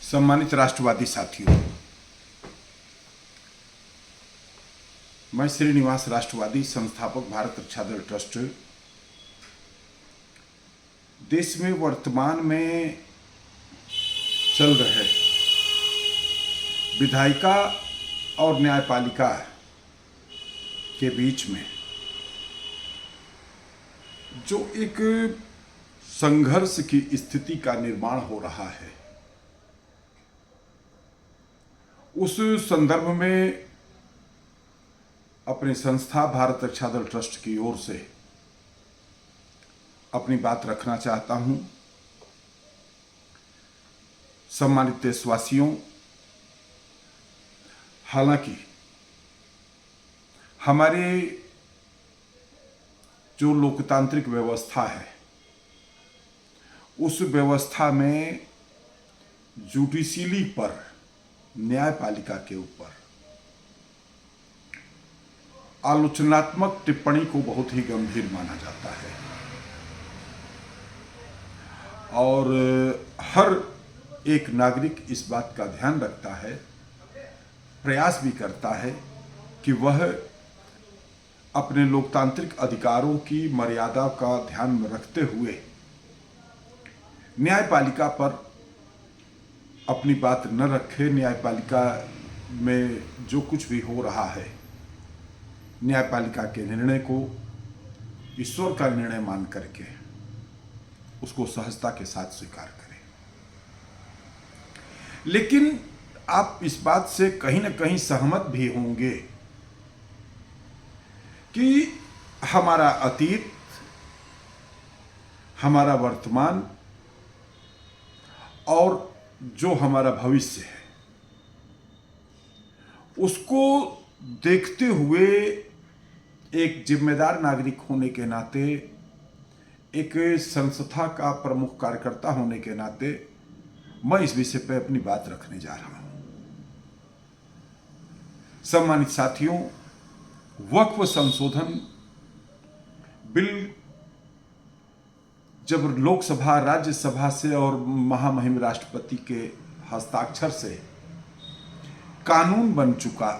सम्मानित राष्ट्रवादी साथियों, मैं श्रीनिवास राष्ट्रवादी संस्थापक भारत रक्षा दल ट्रस्ट देश में वर्तमान में चल रहे विधायिका और न्यायपालिका के बीच में जो एक संघर्ष की स्थिति का निर्माण हो रहा है, उस संदर्भ में अपनी संस्था भारत रक्षा दल ट्रस्ट की ओर से अपनी बात रखना चाहता हूं। सम्मानित देशवासियों, हालांकि हमारे जो लोकतांत्रिक व्यवस्था है, उस व्यवस्था में जुडिशियली पर, न्यायपालिका के ऊपर आलोचनात्मक टिप्पणी को बहुत ही गंभीर माना जाता है और हर एक नागरिक इस बात का ध्यान रखता है, प्रयास भी करता है कि वह अपने लोकतांत्रिक अधिकारों की मर्यादा का ध्यान में रखते हुए न्यायपालिका पर अपनी बात न रखे। न्यायपालिका में जो कुछ भी हो रहा है, न्यायपालिका के निर्णय को ईश्वर का निर्णय मान करके उसको सहजता के साथ स्वीकार करें। लेकिन आप इस बात से कहीं न कहीं सहमत भी होंगे कि हमारा अतीत, हमारा वर्तमान और जो हमारा भविष्य है, उसको देखते हुए एक जिम्मेदार नागरिक होने के नाते, एक संस्था का प्रमुख कार्यकर्ता होने के नाते मैं इस विषय पर अपनी बात रखने जा रहा हूं। सम्मानित साथियों, वक्फ संशोधन बिल जब लोकसभा, राज्यसभा से और महामहिम राष्ट्रपति के हस्ताक्षर से कानून बन चुका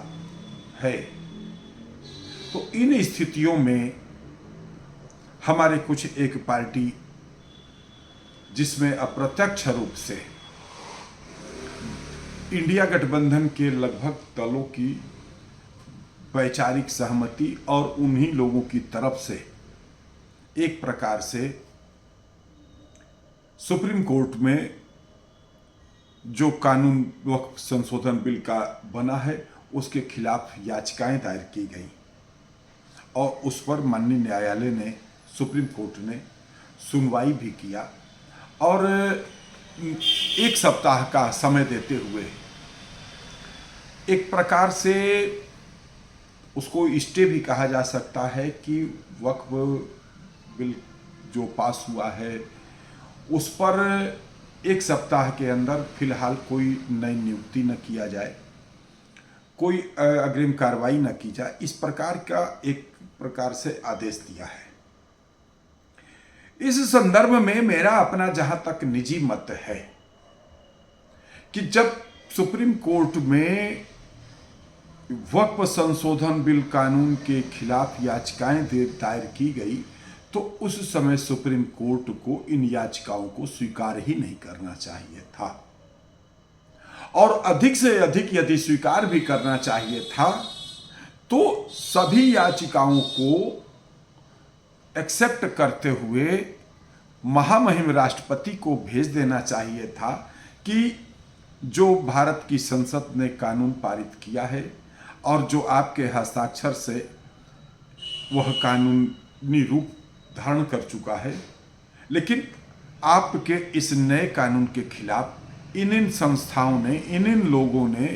है, तो इन स्थितियों में हमारे कुछ एक पार्टी, जिसमें अप्रत्यक्ष रूप से इंडिया गठबंधन के लगभग दलों की वैचारिक सहमति और उन्हीं लोगों की तरफ से एक प्रकार से सुप्रीम कोर्ट में जो कानून वक्फ संशोधन बिल का बना है, उसके खिलाफ याचिकाएं दायर की गई और उस पर माननीय न्यायालय ने, सुप्रीम कोर्ट ने सुनवाई भी किया और एक सप्ताह का समय देते हुए एक प्रकार से उसको स्टे भी कहा जा सकता है कि वक्फ बिल जो पास हुआ है उस पर एक सप्ताह के अंदर फिलहाल कोई नई नियुक्ति न किया जाए, कोई अग्रिम कार्रवाई न की जाए, इस प्रकार का एक प्रकार से आदेश दिया है। इस संदर्भ में मेरा अपना जहां तक निजी मत है कि जब सुप्रीम कोर्ट में वक्फ संशोधन बिल कानून के खिलाफ याचिकाएं दायर की गई, तो उस समय सुप्रीम कोर्ट को इन याचिकाओं को स्वीकार ही नहीं करना चाहिए था और अधिक से अधिक यदि स्वीकार भी करना चाहिए था तो सभी याचिकाओं को एक्सेप्ट करते हुए महामहिम राष्ट्रपति को भेज देना चाहिए था कि जो भारत की संसद ने कानून पारित किया है और जो आपके हस्ताक्षर से वह कानूनी रूप धारण कर चुका है, लेकिन आपके इस नए कानून के खिलाफ इन संस्थाओं ने, इन लोगों ने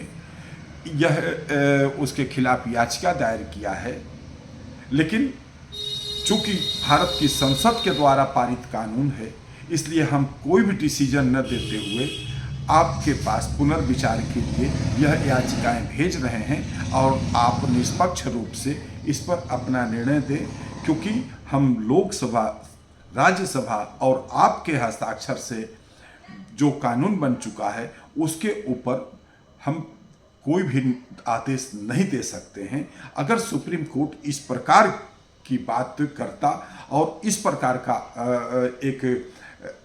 यह उसके खिलाफ याचिका दायर किया है। लेकिन चूंकि भारत की संसद के द्वारा पारित कानून है, इसलिए हम कोई भी डिसीजन न देते हुए आपके पास पुनर्विचार के लिए यह याचिकाएं भेज रहे हैं और आप निष्पक्ष रूप से इस पर अपना निर्णय दें, क्योंकि हम लोकसभा, राज्यसभा और आपके हस्ताक्षर से जो कानून बन चुका है उसके ऊपर हम कोई भी आदेश नहीं दे सकते हैं। अगर सुप्रीम कोर्ट इस प्रकार की बात करता और इस प्रकार का एक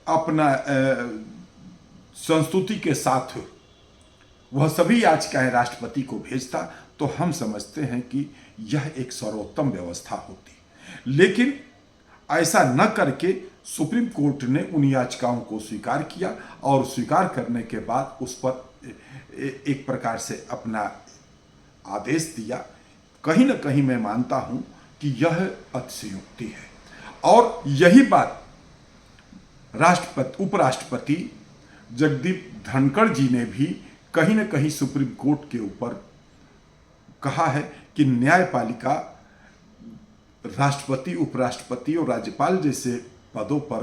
अपना संस्तुति के साथ वह सभी याचिकाएं राष्ट्रपति को भेजता तो हम समझते हैं कि यह एक सर्वोत्तम व्यवस्था होती। लेकिन ऐसा न करके सुप्रीम कोर्ट ने उन याचिकाओं को स्वीकार किया और स्वीकार करने के बाद उस पर एक प्रकार से अपना आदेश दिया। कहीं न कहीं मैं मानता हूं कि यह अतिशयोक्ति है और यही बात उपराष्ट्रपति जगदीप धनखड़ जी ने भी कहीं न कहीं सुप्रीम कोर्ट के ऊपर कहा है कि न्यायपालिका राष्ट्रपति, उपराष्ट्रपति और राज्यपाल जैसे पदों पर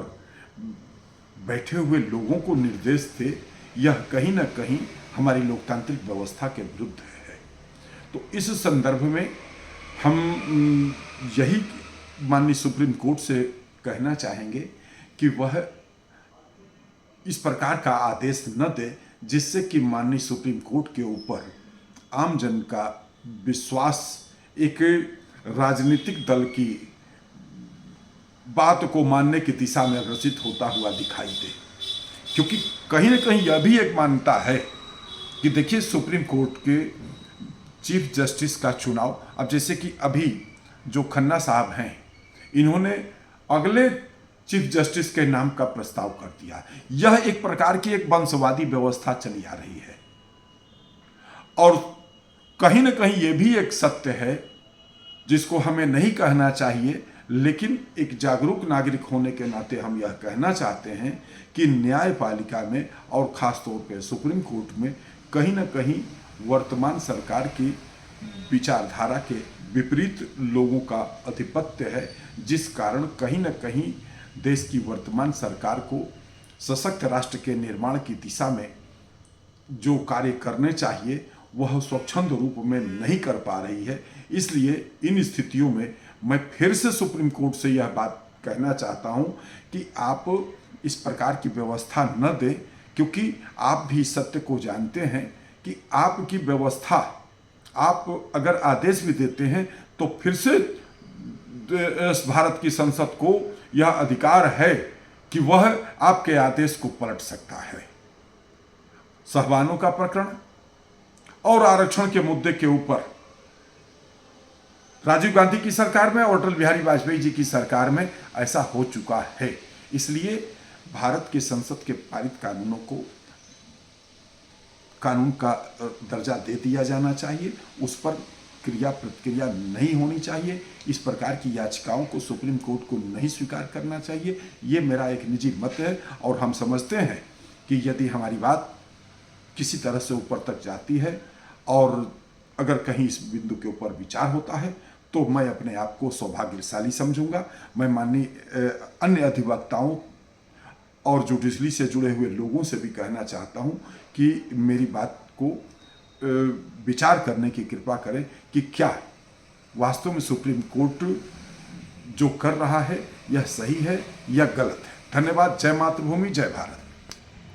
बैठे हुए लोगों को निर्देश थे, यह कहीं न कहीं हमारी लोकतांत्रिक व्यवस्था के विरुद्ध है। तो इस संदर्भ में हम यही माननीय सुप्रीम कोर्ट से कहना चाहेंगे कि वह इस प्रकार का आदेश न दे जिससे कि माननीय सुप्रीम कोर्ट के ऊपर आम जन का विश्वास एक राजनीतिक दल की बात को मानने की दिशा में अग्रसित होता हुआ दिखाई दे। क्योंकि कहीं न कहीं यह भी एक मान्यता है कि देखिए सुप्रीम कोर्ट के चीफ जस्टिस का चुनाव, अब जैसे कि अभी जो खन्ना साहब हैं इन्होंने अगले चीफ जस्टिस के नाम का प्रस्ताव कर दिया। यह एक प्रकार की एक वंशवादी व्यवस्था चली आ रही है और कहीं न कहीं यह भी एक सत्य है जिसको हमें नहीं कहना चाहिए, लेकिन एक जागरूक नागरिक होने के नाते हम यह कहना चाहते हैं कि न्यायपालिका में और ख़ास तौर पे सुप्रीम कोर्ट में कहीं न कहीं वर्तमान सरकार की विचारधारा के विपरीत लोगों का आधिपत्य है, जिस कारण कहीं न कहीं देश की वर्तमान सरकार को सशक्त राष्ट्र के निर्माण की दिशा में जो कार्य करने चाहिए वह स्वच्छंद रूप में नहीं कर पा रही है। इसलिए इन स्थितियों में मैं फिर से सुप्रीम कोर्ट से यह बात कहना चाहता हूं कि आप इस प्रकार की व्यवस्था न दें, क्योंकि आप भी सत्य को जानते हैं कि आपकी व्यवस्था, आप अगर आदेश भी देते हैं तो फिर से भारत की संसद को यह अधिकार है कि वह आपके आदेश को पलट सकता है। सहवानों का प्रकरण और आरक्षण के मुद्दे के ऊपर राजीव गांधी की सरकार में और अटल बिहारी वाजपेयी जी की सरकार में ऐसा हो चुका है। इसलिए भारत के संसद के पारित कानूनों को कानून का दर्जा दे दिया जाना चाहिए, उस पर क्रिया प्रतिक्रिया नहीं होनी चाहिए। इस प्रकार की याचिकाओं को सुप्रीम कोर्ट को नहीं स्वीकार करना चाहिए। ये मेरा एक निजी मत है और हम समझते हैं कि यदि हमारी बात किसी तरह से ऊपर तक जाती है और अगर कहीं इस बिंदु के ऊपर विचार होता है तो मैं अपने आप को सौभाग्यशाली समझूंगा। मैं माननीय अन्य अधिवक्ताओं और जुडिशरी से जुड़े हुए लोगों से भी कहना चाहता हूं कि मेरी बात को विचार करने की कृपा करें कि क्या वास्तव में सुप्रीम कोर्ट जो कर रहा है यह सही है या गलत है। धन्यवाद। जय मातृभूमि, जय भारत।